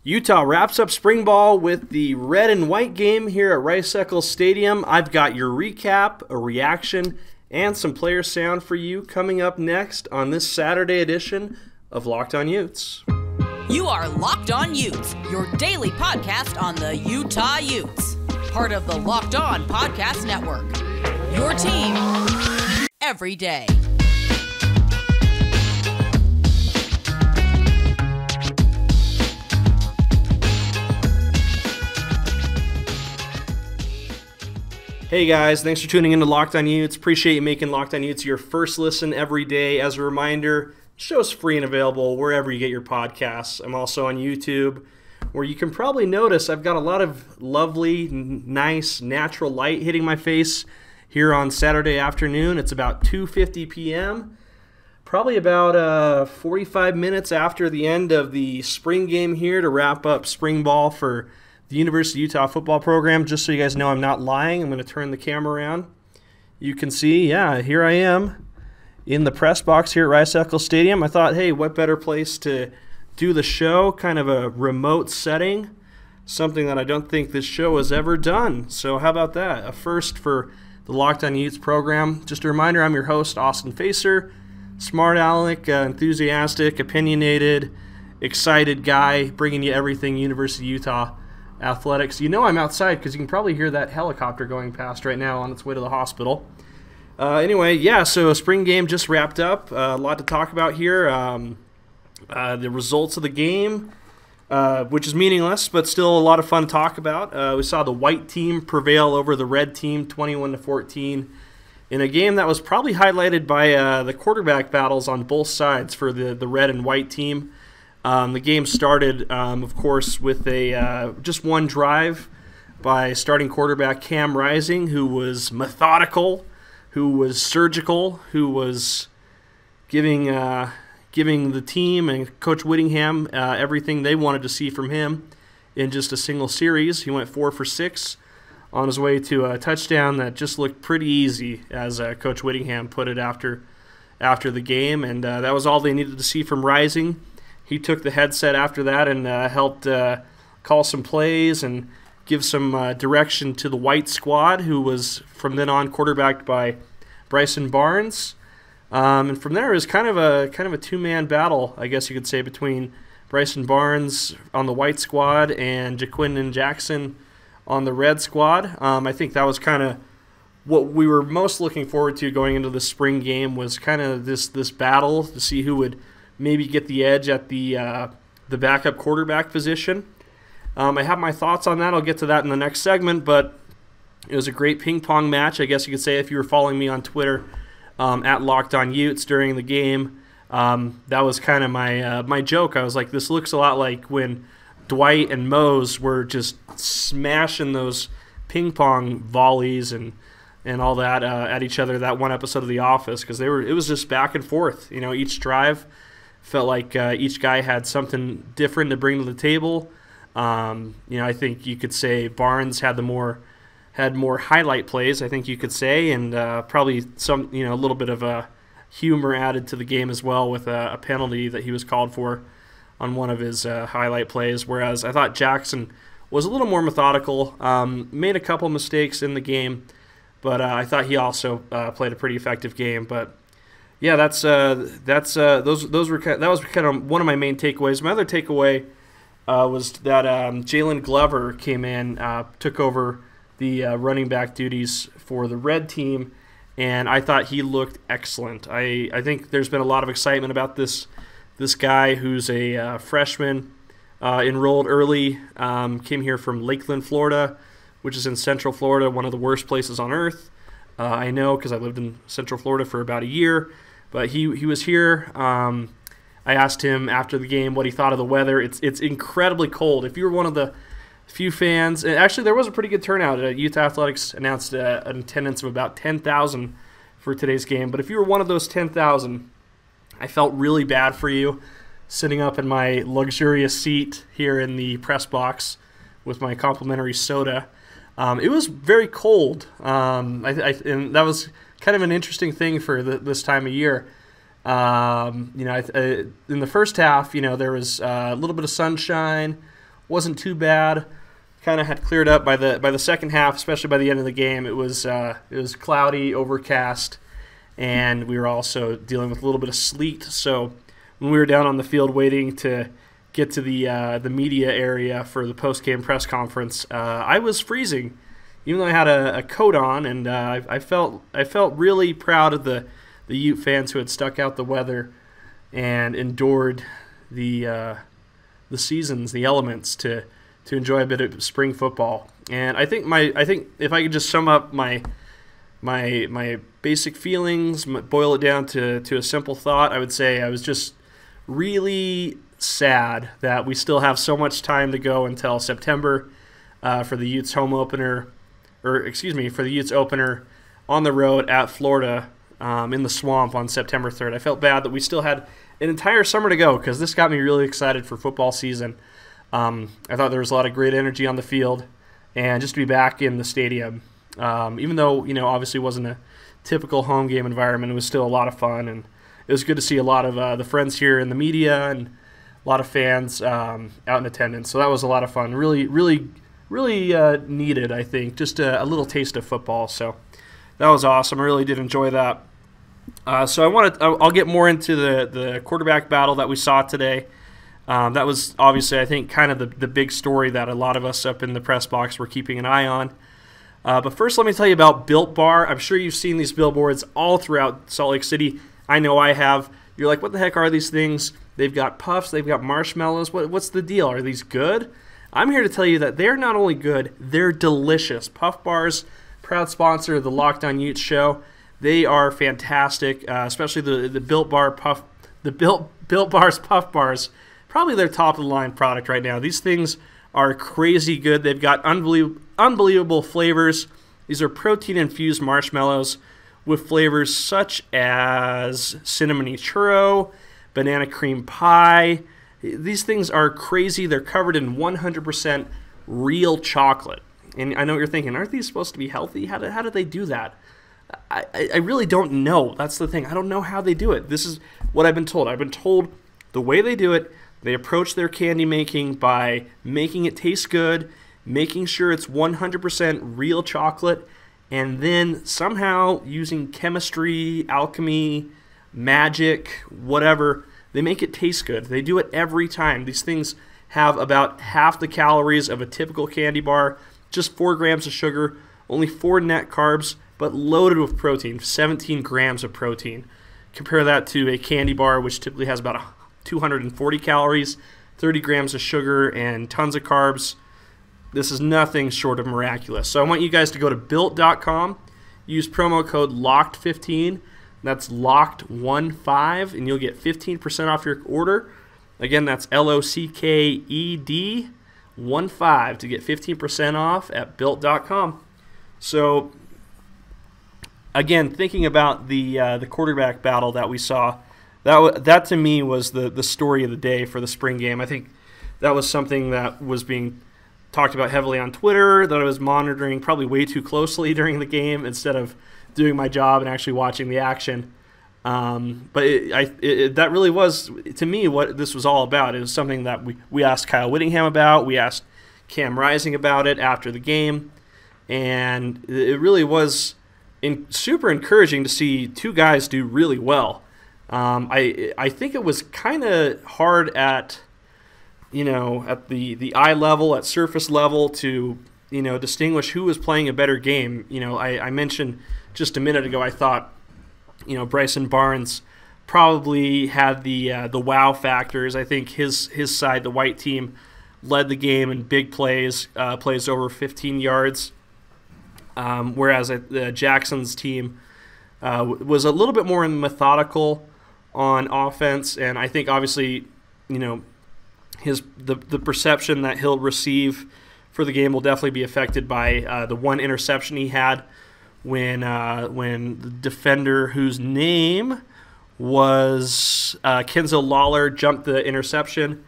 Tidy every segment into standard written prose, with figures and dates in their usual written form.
Utah wraps up spring ball with the red and white game here at Rice Eccles Stadium. I've got your recap, a reaction, and some player sound for you coming up next on this Saturday edition of Locked On Utes. You are Locked On Utes, your daily podcast on the Utah Utes. Part of the Locked On Podcast Network. Your team every day. Hey guys, thanks for tuning in to Locked On Utes. Appreciate you making Locked On Utes your first listen every day. As a reminder, the show's free and available wherever you get your podcasts. I'm also on YouTube, where you can probably notice I've got a lot of lovely, nice, natural light hitting my face here on Saturday afternoon. It's about 2:50 p.m., probably about 45 minutes after the end of the spring game here to wrap up spring ball for the University of Utah football program. Just so you guys know I'm not lying, I'm going to turn the camera around. You can see, yeah, here I am in the press box here at Rice Eccles Stadium. I thought, hey, what better place to do the show, kind of a remote setting, something that I don't think this show has ever done. So how about that? A first for the Locked On Utes program. Just a reminder, I'm your host, Austin Facer, smart aleck, enthusiastic, opinionated, excited guy, bringing you everything University of Utah athletics. You know I'm outside because you can probably hear that helicopter going past right now on its way to the hospital. Anyway, yeah, so spring game just wrapped up. A lot to talk about here. The results of the game, which is meaningless, but still a lot of fun to talk about. We saw the white team prevail over the red team 21-14 in a game that was probably highlighted by the quarterback battles on both sides for the red and white team. The game started, of course, with just one drive by starting quarterback Cam Rising, who was methodical, who was surgical, who was giving the team and Coach Whittingham everything they wanted to see from him in just a single series. He went 4 for 6 on his way to a touchdown that just looked pretty easy, as Coach Whittingham put it after the game, and that was all they needed to see from Rising. He took the headset after that and helped call some plays and give some direction to the white squad, who was from then on quarterbacked by Bryson Barnes. And from there, it was kind of a two-man battle, I guess you could say, between Bryson Barnes on the white squad and Jaquindon Jackson on the red squad. I think that was kind of what we were most looking forward to going into the spring game, was kind of this battle to see who would maybe get the edge at the backup quarterback position. I have my thoughts on that. I'll get to that in the next segment, but it was a great ping pong match, I guess you could say, if you were following me on Twitter at Locked On Utes during the game. That was kind of my joke. I was like, this looks a lot like when Dwight and Mose were just smashing those ping pong volleys and all that at each other, that one episode of The Office, because it was just back and forth. You know, each drive felt like each guy had something different to bring to the table. I think you could say Barnes had more highlight plays, I think you could say, and probably some, a little bit of a humor added to the game as well with a penalty that he was called for on one of his highlight plays. Whereas I thought Jackson was a little more methodical, made a couple mistakes in the game, but I thought he also played a pretty effective game. But yeah, that was kind of one of my main takeaways. My other takeaway was that Jalen Glover came in, took over the running back duties for the red team, and I thought he looked excellent. I think there's been a lot of excitement about this guy who's a freshman, enrolled early, came here from Lakeland, Florida, which is in Central Florida, one of the worst places on earth. I know because I lived in Central Florida for about a year. But he was here. I asked him after the game what he thought of the weather. It's incredibly cold. If you were one of the few fans, and actually there was a pretty good turnout. Utah Athletics announced an attendance of about 10,000 for today's game. But if you were one of those 10,000, I felt really bad for you, sitting up in my luxurious seat here in the press box with my complimentary soda. It was very cold, and that was kind of an interesting thing for this time of year. In the first half, there was a little bit of sunshine, wasn't too bad. Kind of had cleared up by the second half, especially by the end of the game. It was cloudy, overcast, and we were also dealing with a little bit of sleet. So when we were down on the field waiting to get to the media area for the post-game press conference, I was freezing, even though I had a coat on, and I felt really proud of the Ute fans who had stuck out the weather and endured the seasons, the elements to enjoy a bit of spring football. And I think if I could just sum up my basic feelings, boil it down to a simple thought, I would say I was just really sad that we still have so much time to go until September for the Utes for the Utes opener on the road at Florida in the Swamp on September 3rd. I felt bad that we still had an entire summer to go because this got me really excited for football season. I thought there was a lot of great energy on the field, and just to be back in the stadium, even though obviously it wasn't a typical home game environment, it was still a lot of fun, and it was good to see a lot of the friends here in the media and a lot of fans out in attendance. So that was a lot of fun. Really, really, really needed, I think, just a little taste of football. So that was awesome. I really did enjoy that. So I'll get more into the quarterback battle that we saw today. That was obviously, I think, kind of the big story that a lot of us up in the press box were keeping an eye on. But first, let me tell you about Built Bar. I'm sure you've seen these billboards all throughout Salt Lake City. I know I have. You're like, what the heck are these things? They've got puffs. They've got marshmallows. What's the deal? Are these good? I'm here to tell you that they're not only good, they're delicious. Puff Bars, proud sponsor of the Locked On Utes show. They are fantastic, especially the Built Bar Puff, the Built Bars Puff Bars. Probably their top-of-the-line product right now. These things are crazy good. They've got unbelievable flavors. These are protein-infused marshmallows with flavors such as cinnamony churro, banana cream pie. These things are crazy. They're covered in 100% real chocolate. And I know what you're thinking, aren't these supposed to be healthy? How did they do that? I really don't know. That's the thing. I don't know how they do it. This is what I've been told. I've been told the way they do it, they approach their candy making by making it taste good, making sure it's 100% real chocolate, and then somehow using chemistry, alchemy, magic, whatever, they make it taste good. They do it every time. These things have about half the calories of a typical candy bar, just 4 grams of sugar, only 4 net carbs, but loaded with protein, 17 grams of protein. Compare that to a candy bar, which typically has about 240 calories, 30 grams of sugar, and tons of carbs. This is nothing short of miraculous. So I want you guys to go to Built.com, use promo code LOCKED15, that's LOCKED15, and you'll get 15% off your order. Again, that's LOCKED15 to get 15% off at Built.com. So again, thinking about the quarterback battle that we saw, that to me was the story of the day for the spring game. I think that was something that was being talked about heavily on Twitter, that I was monitoring probably way too closely during the game instead of doing my job and actually watching the action. But that really was, to me, what this was all about. It was something that we asked Kyle Whittingham about. We asked Cam Rising about it after the game. And it really was super encouraging to see two guys do really well. I think it was kind of hard at the eye level, at surface level, to distinguish who was playing a better game. I mentioned just a minute ago, I thought Bryson Barnes probably had the wow factors. I think his side, the white team, led the game in big plays over 15 yards, whereas Jackson's team was a little bit more methodical on offense, and I think obviously, the perception that he'll receive for the game will definitely be affected by the one interception he had when the defender, whose name was Kenzel Lawler, jumped the interception.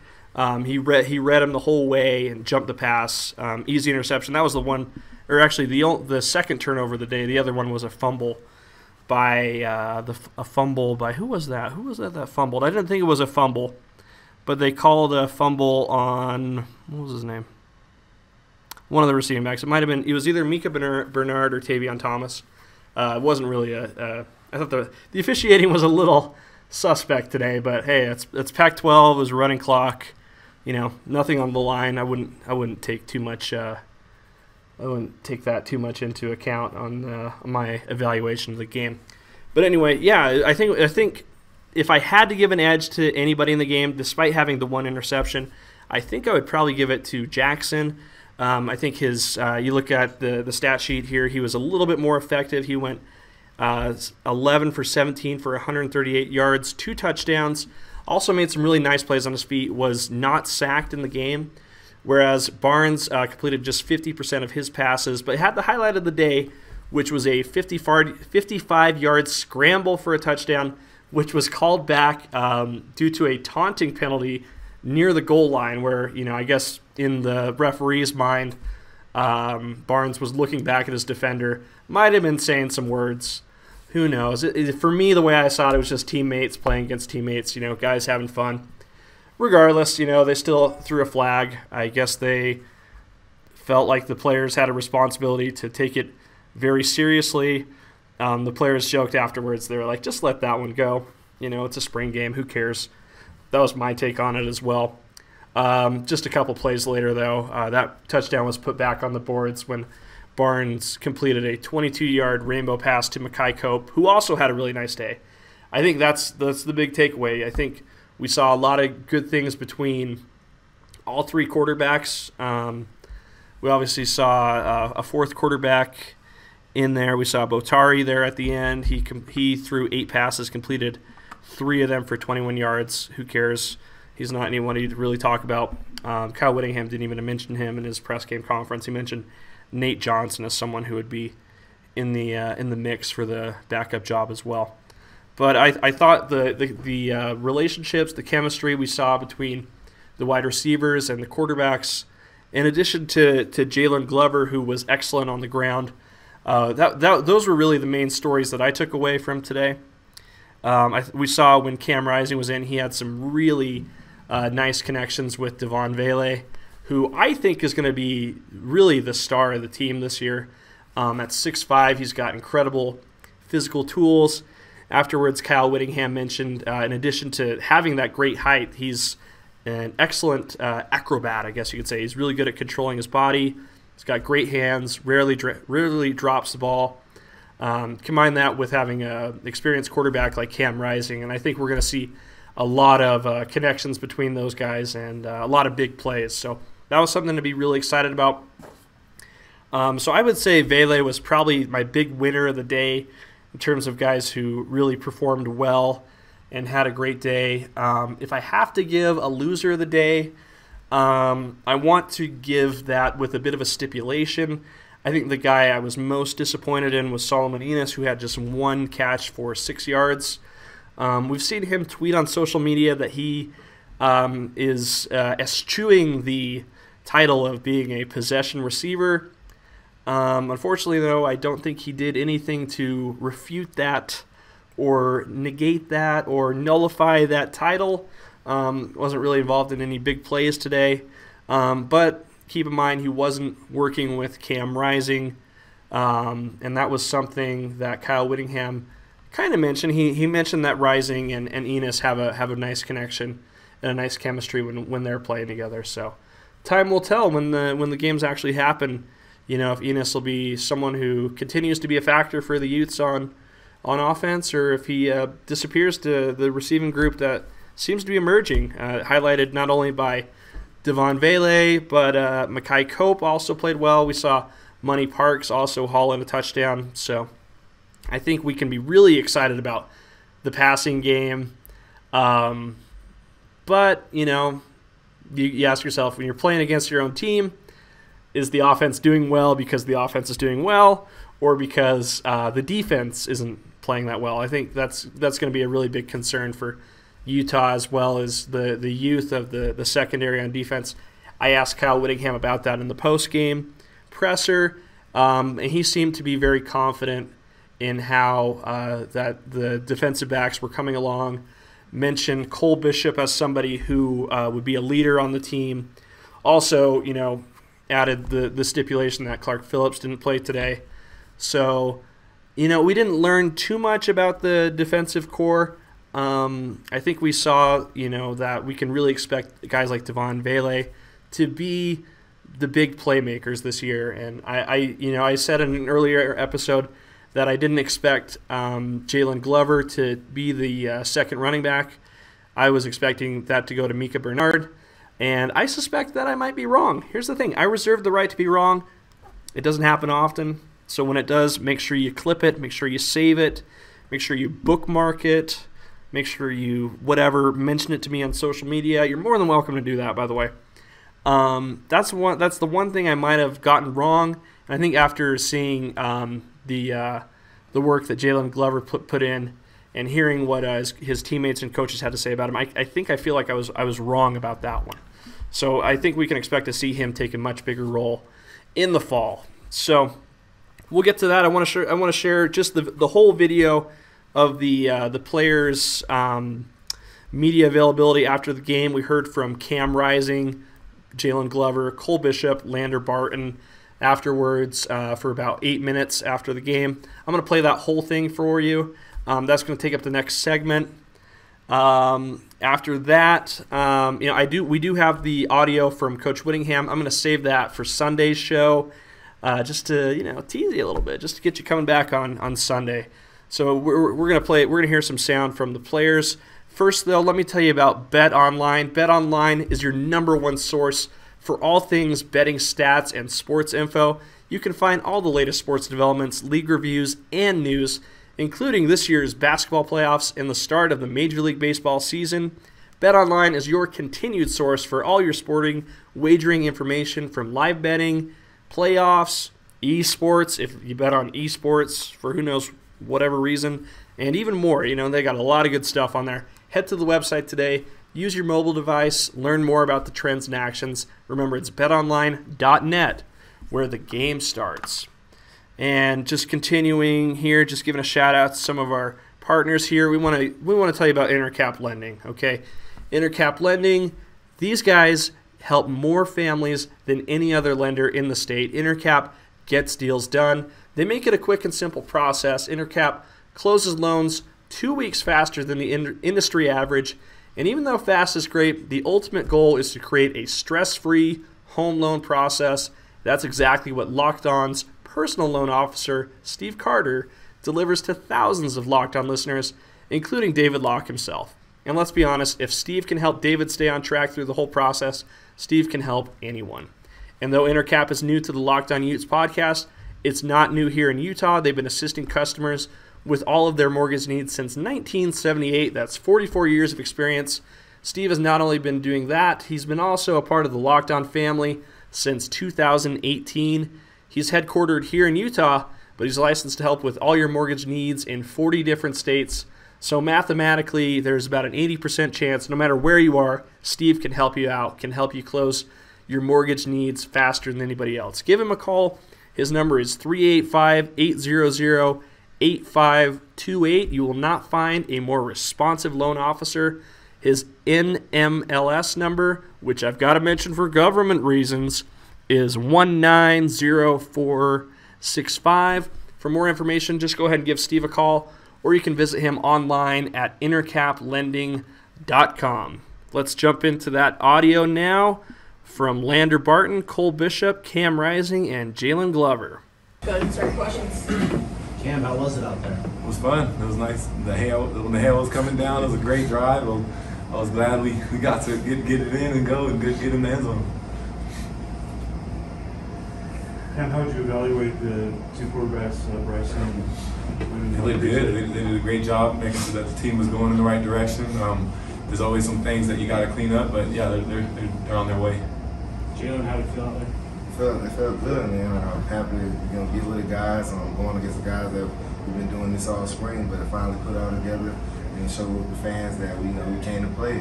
He read him the whole way and jumped the pass. Easy interception. That was the one, or actually the second turnover of the day. The other one was a fumble by who was that? Who was that fumbled? I didn't think it was a fumble, but they called a fumble on, what was his name? One of the receiving backs. It was either Mika Bernard or Tavion Thomas. It wasn't really I thought the officiating was a little suspect today, but hey, it's Pac-12. It was a running clock. Nothing on the line. I wouldn't take too much. I wouldn't take that too much into account on my evaluation of the game. But anyway, yeah, I think if I had to give an edge to anybody in the game, despite having the one interception, I think I would probably give it to Jackson. I think you look at the stat sheet here, he was a little bit more effective. He went 11 for 17 for 138 yards, 2 touchdowns, also made some really nice plays on his feet, was not sacked in the game, whereas Barnes completed just 50% of his passes, but had the highlight of the day, which was a 55-yard scramble for a touchdown, which was called back due to a taunting penalty near the goal line where, I guess in the referee's mind, Barnes was looking back at his defender, might have been saying some words. Who knows? For me, the way I saw it, it was just teammates playing against teammates, guys having fun. Regardless, they still threw a flag. I guess they felt like the players had a responsibility to take it very seriously. The players joked afterwards. They were like, just let that one go. It's a spring game. Who cares? That was my take on it as well. Just a couple plays later, though, that touchdown was put back on the boards when Barnes completed a 22-yard rainbow pass to Makai Cope, who also had a really nice day. I think that's the big takeaway. I think we saw a lot of good things between all three quarterbacks. We obviously saw a fourth quarterback in there. We saw Botari there at the end. He threw 8 passes, completed 3 of them for 21 yards. Who cares? He's not anyone to really talk about. Kyle Whittingham didn't even mention him in his press game conference. He mentioned Nate Johnson as someone who would be in the mix for the backup job as well. But I thought the relationships, the chemistry we saw between the wide receivers and the quarterbacks, in addition to Jalen Glover, who was excellent on the ground, those were really the main stories that I took away from today. We saw when Cam Rising was in, he had some really nice connections with Devon Vele, who I think is going to be really the star of the team this year. At 6'5", he's got incredible physical tools. Afterwards, Kyle Whittingham mentioned, in addition to having that great height, he's an excellent acrobat, I guess you could say. He's really good at controlling his body. He's got great hands, rarely drops the ball. Combine that with having an experienced quarterback like Cam Rising, and I think we're going to see a lot of connections between those guys and a lot of big plays. So that was something to be really excited about. So I would say Vele was probably my big winner of the day in terms of guys who really performed well and had a great day. If I have to give a loser of the day, I want to give that with a bit of a stipulation. I think the guy I was most disappointed in was Solomon Enos, who had just 1 catch for 6 yards. We've seen him tweet on social media that he is eschewing the title of being a possession receiver. Unfortunately, though, I don't think he did anything to refute that or negate that or nullify that title. Wasn't really involved in any big plays today. But keep in mind, he wasn't working with Cam Rising, and that was something that Kyle Whittingham kind of mentioned. He mentioned that Rising and Enos have a nice connection and a nice chemistry when they're playing together. So time will tell when the games actually happen. If Enos will be someone who continues to be a factor for the Utes on offense, or if he disappears to the receiving group that seems to be emerging, highlighted not only by Devon Vele, but Makai Cope also played well. We saw Money Parks also haul in a touchdown. So I think we can be really excited about the passing game. But, you ask yourself, when you're playing against your own team, is the offense doing well because the offense is doing well, or because the defense isn't playing that well? I think that's going to be a really big concern for Utah, as well as the youth of the secondary on defense. I asked Kyle Whittingham about that in the post-game presser, and he seemed to be very confident in how that the defensive backs were coming along mention Cole Bishop as somebody who would be a leader on the team. Also, added the stipulation that Clark Phillips didn't play today. So, we didn't learn too much about the defensive core. I think we saw, that we can really expect guys like Devon Vele to be the big playmakers this year. And I said in an earlier episode that I didn't expect Jalen Glover to be the second running back. I was expecting that to go to Mika Bernard, and I suspect that I might be wrong. Here's the thing. I reserve the right to be wrong. It doesn't happen often, so when it does, make sure you clip it, make sure you save it, make sure you bookmark it, make sure you mention it to me on social media. You're more than welcome to do that, by the way. That's the one thing I might have gotten wrong, and I think after seeing the work that Jalen Glover put in and hearing what his teammates and coaches had to say about him, I feel like I was wrong about that one. So I think we can expect to see him take a much bigger role in the fall. So we'll get to that. I want to share just the whole video of the players' media availability after the game. We heard from Cam Rising, Jalen Glover, Cole Bishop, Lander Barton afterwards for about 8 minutes after the game. I'm going to play that whole thing for you. That's going to take up the next segment. After that, we do have the audio from Coach Whittingham. I'm going to save that for Sunday's show, just to tease you a little bit, just to get you coming back on Sunday. So we're going to play. We're going to hear some sound from the players. First, though, let me tell you about BetOnline. BetOnline is your #1 source for all things betting stats and sports info. You can find all the latest sports developments, league reviews, and news, including this year's basketball playoffs and the start of the Major League Baseball season. BetOnline is your continued source for all your sporting wagering information, from live betting, playoffs, esports, if you bet on esports for who knows whatever reason, and even more. They got a lot of good stuff on there. Head to the website today. Use your mobile device. Learn more about the trends and actions. Remember, it's betonline.net where the game starts. And just continuing here, just giving a shout out to some of our partners here. We want to tell you about Intercap Lending. Okay, Intercap Lending. These guys help more families than any other lender in the state. Intercap gets deals done. They make it a quick and simple process. Intercap closes loans 2 weeks faster than the industry average. And even though fast is great, the ultimate goal is to create a stress-free home loan process. That's exactly what Locked On's personal loan officer, Steve Carter, delivers to thousands of Locked On listeners, including David Locke himself. And let's be honest, if Steve can help David stay on track through the whole process, Steve can help anyone. And though Intercap is new to the Locked On Utes podcast, it's not new here in Utah. They've been assisting customers with all of their mortgage needs since 1978. That's 44 years of experience. Steve has not only been doing that, he's been also a part of the Locked On family since 2018. He's headquartered here in Utah, but he's licensed to help with all your mortgage needs in 40 different states. So mathematically, there's about an 80% chance, no matter where you are, Steve can help you out, can help you close your mortgage needs faster than anybody else. Give him a call. His number is 385-800-8528. You will not find a more responsive loan officer. His NMLS number, which I've got to mention for government reasons, is 190465. For more information, just go ahead and give Steve a call, or you can visit him online at intercaplending.com. Let's jump into that audio now from Lander Barton, Cole Bishop, Cam Rising, and Jalen Glover. Go ahead and start questions. Cam, how was it out there? It was fun. It was nice. When the hail was coming down, it was a great drive. I was glad we got to get it in and go and get in the end zone. Cam, how would you evaluate the two quarterbacks, Bryson and They looked good. They did a great job making sure that the team was going in the right direction. There's always some things that you got to clean up, but yeah, they're on their way. Jalen, how did it feel out there? It felt good, man. I'm happy to get with the guys. Going against the guys that we've been doing this all spring, but to finally put it all together and show the fans that we came to play.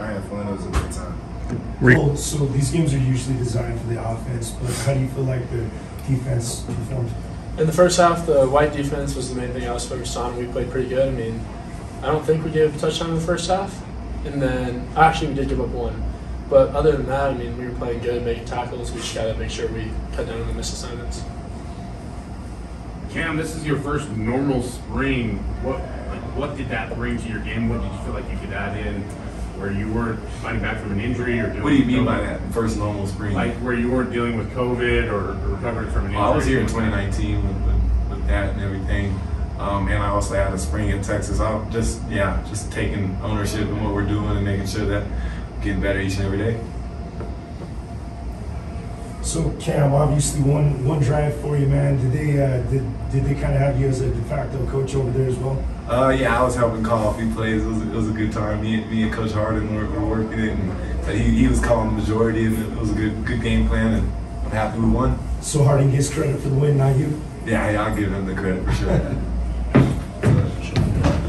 I had fun. It was a good time. Well, so these games are usually designed for the offense, but how do you feel like the defense performed? In the first half, the white defense was the main thing I was focused on. We played pretty good. I mean, I don't think we gave a touchdown in the first half. And then, actually, we did give up one. But other than that, I mean, we were playing good, making tackles. We just got to make sure we cut down on the missed assignments. Cam, this is your first normal spring. What did that bring to your game? What did you feel like you could add in where you weren't fighting back from an injury or doing? What do you mean by that? First normal spring? Like where you weren't dealing with COVID or recovering from an injury? I was here in 2019 with that and everything. And I also had a spring in Texas. I'm just taking ownership in what we're doing and making sure that we're getting better each and every day. So Cam, obviously one drive for you, man. Did they kind of have you as a de facto coach over there as well? Yeah, I was helping call a few plays. It was a good time. Me and Coach Harden were working it, and he was calling the majority, and it was a good game plan, and I'm happy we won. So Harden gets credit for the win, not you? Yeah, I'll give him the credit for sure.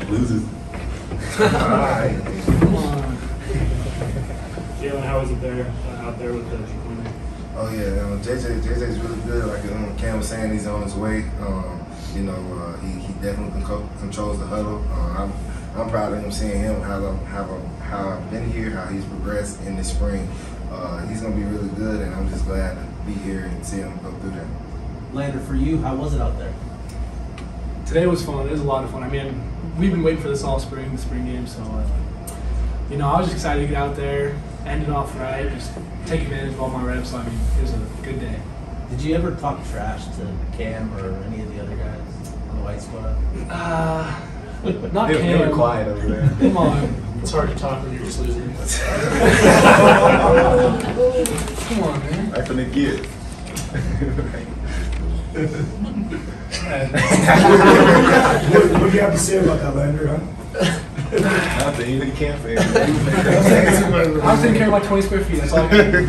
Loses. Alright. Come on. Jalen, how was it there, out there with the corner? Oh yeah, JJ's really good. Like Cam was saying, he's on his way. He definitely controls the huddle. I'm proud of him, seeing him how I've been here, how he's progressed in the spring. He's gonna be really good, and I'm just glad to be here and see him go through that. Lander, for you, how was it out there? Today was fun. It was a lot of fun. I mean, we've been waiting for this all spring, the spring game, so, I was just excited to get out there, end it off right, just take advantage of all my reps. So, I mean, it was a good day. Did you ever talk trash to Cam or any of the other guys on the white squad? Not Cam. They were quiet over there. Come on. It's hard to talk when you're just losing. Come on, man. Right from the get. What do you have to say about that, Lander, huh? Nothing. You can't say I was taking care of like 20 square feet. That's all I can do.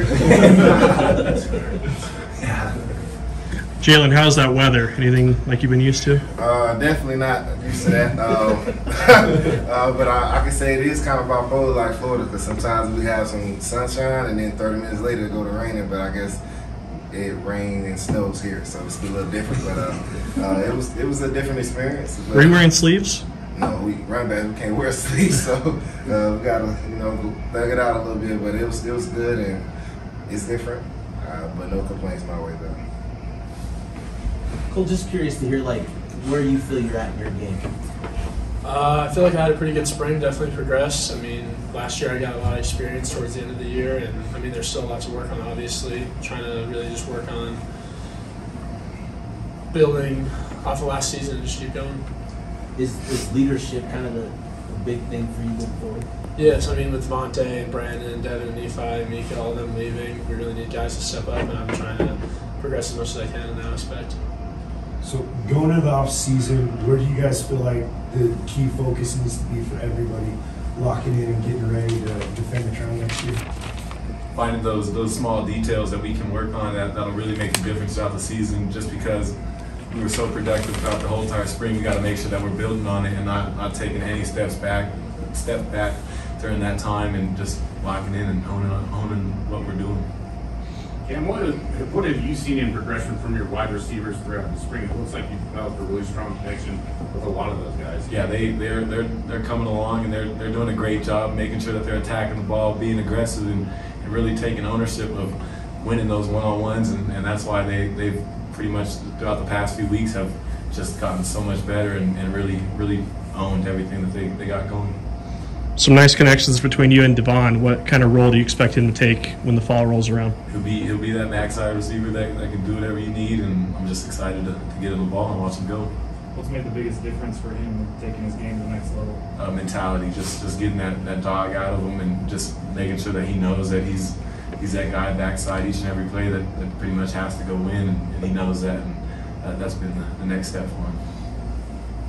Jalen, how's that weather? Anything like you've been used to? Definitely not used to that. But I can say it is kind of bipolar like Florida, because sometimes we have some sunshine and then 30 minutes later it go to raining. But I guess it rains and snows here, so it's a little different. But it was a different experience. Were you wearing sleeves? No, we run back. We can't wear sleeves, so we gotta thug it out a little bit. But it was good and it's different. But no complaints my way though. Cole, just curious to hear where you feel you're at in your game. I feel like I had a pretty good spring, definitely progressed. I mean, last year I got a lot of experience towards the end of the year, and I mean, there's still a lot to work on, obviously. Trying to really just work on building off of last season and just keep going. Is leadership kind of the big thing for you moving forward? Yes, I mean, with Vontae and Brandon, Devin, and Nephi, Mika, all of them leaving, we really need guys to step up, and I'm trying to progress as much as I can in that aspect. So going into the off season, where do you guys feel like the key focus needs to be for everybody locking in and getting ready to defend the crown next year? Finding those small details that we can work on that'll really make a difference throughout the season. Just because we were so productive throughout the whole entire spring, we got to make sure that we're building on it and not taking any step back during that time, and just locking in and honing what we're doing. Cam, what have you seen in progression from your wide receivers throughout the spring? It looks like you've developed a really strong connection with a lot of those guys. Yeah, they're coming along, and they're doing a great job making sure that they're attacking the ball, being aggressive, and really taking ownership of winning those one-on-ones, and that's why they've pretty much throughout the past few weeks have just gotten so much better and really owned everything that they got going. Some nice connections between you and Devon. What kind of role do you expect him to take when the fall rolls around? He'll be that backside receiver that can do whatever you need, and I'm just excited to get him the ball and watch him go. What's made the biggest difference for him taking his game to the next level? Mentality, just getting that dog out of him, and just making sure that he knows that he's that guy backside each and every play that pretty much has to go win, and he knows that, and that's been the next step for him.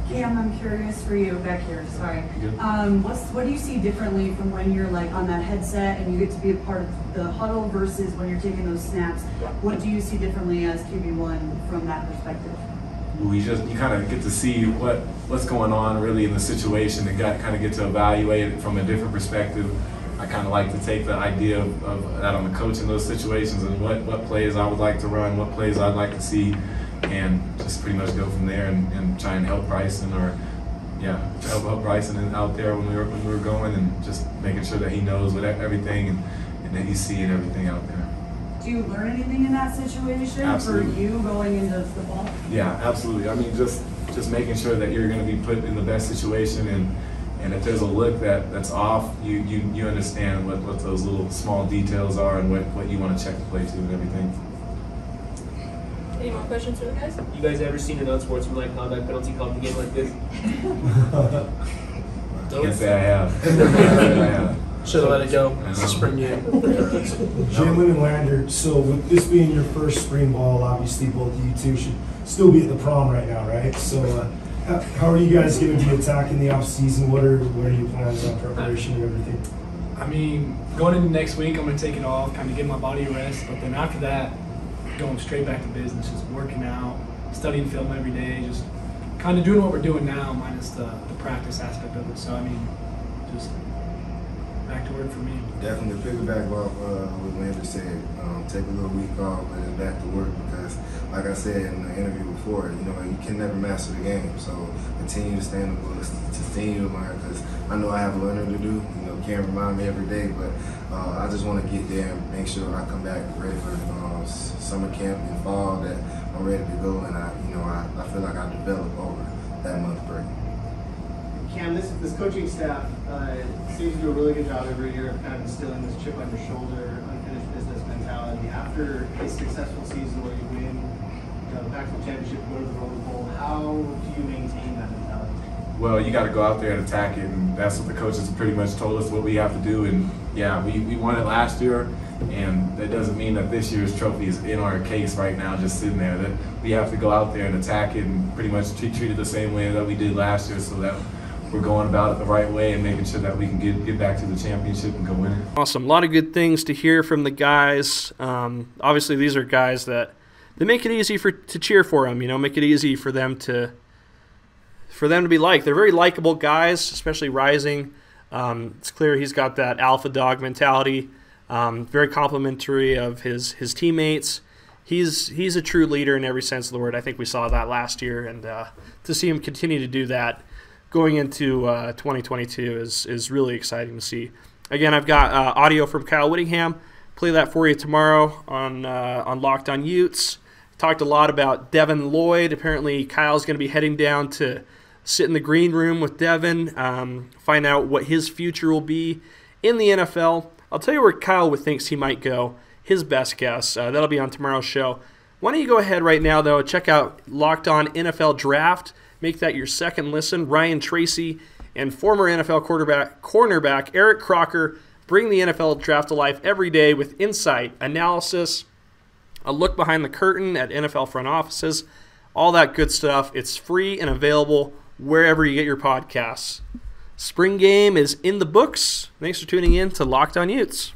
Cam, I'm curious for you back here. Sorry. What do you see differently from when you're on that headset and you get to be a part of the huddle versus when you're taking those snaps? What do you see differently as QB1 from that perspective? You kind of get to see what's going on really in the situation, and kind of get to evaluate it from a different perspective. I kind of like to take the idea of that I'm a coach in those situations, and what plays I would like to run, what plays I'd like to see, and just pretty much go from there and try and help Bryson or help Bryson out there when we were going, and just making sure that he knows what everything and that he's seeing everything out there. Do you learn anything in that situation Absolutely. for you going into football? Yeah, absolutely. I mean, just making sure that you're going to be put in the best situation, and if there's a look that's off, you understand what those little small details are and what you want to check the play to and everything. Any more questions for the guys? You guys ever seen an unsportsmanlike conduct penalty called in a game like this? Can't say I have. Should have let it go. It's a spring game. Jalen and Lander, so with this being your first spring ball, obviously both of you two should still be at the prom right now, right? So how are you guys going to be attacking the off season? What are your plans on preparation and everything? I mean, going into next week, I'm going to take it off, kind of give my body a rest. But then after that, going straight back to business, just working out, studying film every day, just kind of doing what we're doing now, minus the practice aspect of it. So, I mean, just back to work for me. Definitely piggyback off what Lander said. Take a little week off, but then back to work because, like I said in the interview before, you can never master the game. So continue to stay in the books, continue to learn, because I know I have learning to do. Can't remind me every day, but I just want to get there and make sure I come back ready for summer camp in fall, that I'm ready to go, and I feel like I developed over that month break. Cam, this coaching staff seems to do a really good job every year of kind of instilling this chip on your shoulder, unfinished business mentality. After a successful season where you win the Pac-12 championship, go to the Rose Bowl, how do you maintain that mentality? Well, you got to go out there and attack it, and that's what the coaches pretty much told us what we have to do. And yeah, we won it last year, and that doesn't mean that this year's trophy is in our case right now, just sitting there. That we have to go out there and attack it and pretty much treat it the same way that we did last year, so that we're going about it the right way and making sure that we can get back to the championship and go win it. Awesome. A lot of good things to hear from the guys. Obviously, these are guys that they make it easy to cheer for them. Make it easy for them to be liked. They're very likable guys, especially Rising. It's clear he's got that alpha dog mentality. Very complimentary of his teammates. He's a true leader in every sense of the word. I think we saw that last year, and to see him continue to do that going into 2022 is really exciting to see. Again, I've got audio from Kyle Whittingham. Play that for you tomorrow on Locked On Utes. Talked a lot about Devin Lloyd. Apparently, Kyle's going to be heading down to sit in the green room with Devin, find out what his future will be in the NFL. I'll tell you where Kyle thinks he might go, his best guess. That'll be on tomorrow's show. Why don't you go ahead right now, though, check out Locked On NFL Draft. Make that your second listen. Ryan Tracy and former NFL cornerback Eric Crocker bring the NFL Draft to life every day with insight, analysis, a look behind the curtain at NFL front offices, all that good stuff. It's free and available wherever you get your podcasts. Spring game is in the books. Thanks for tuning in to Locked On Utes.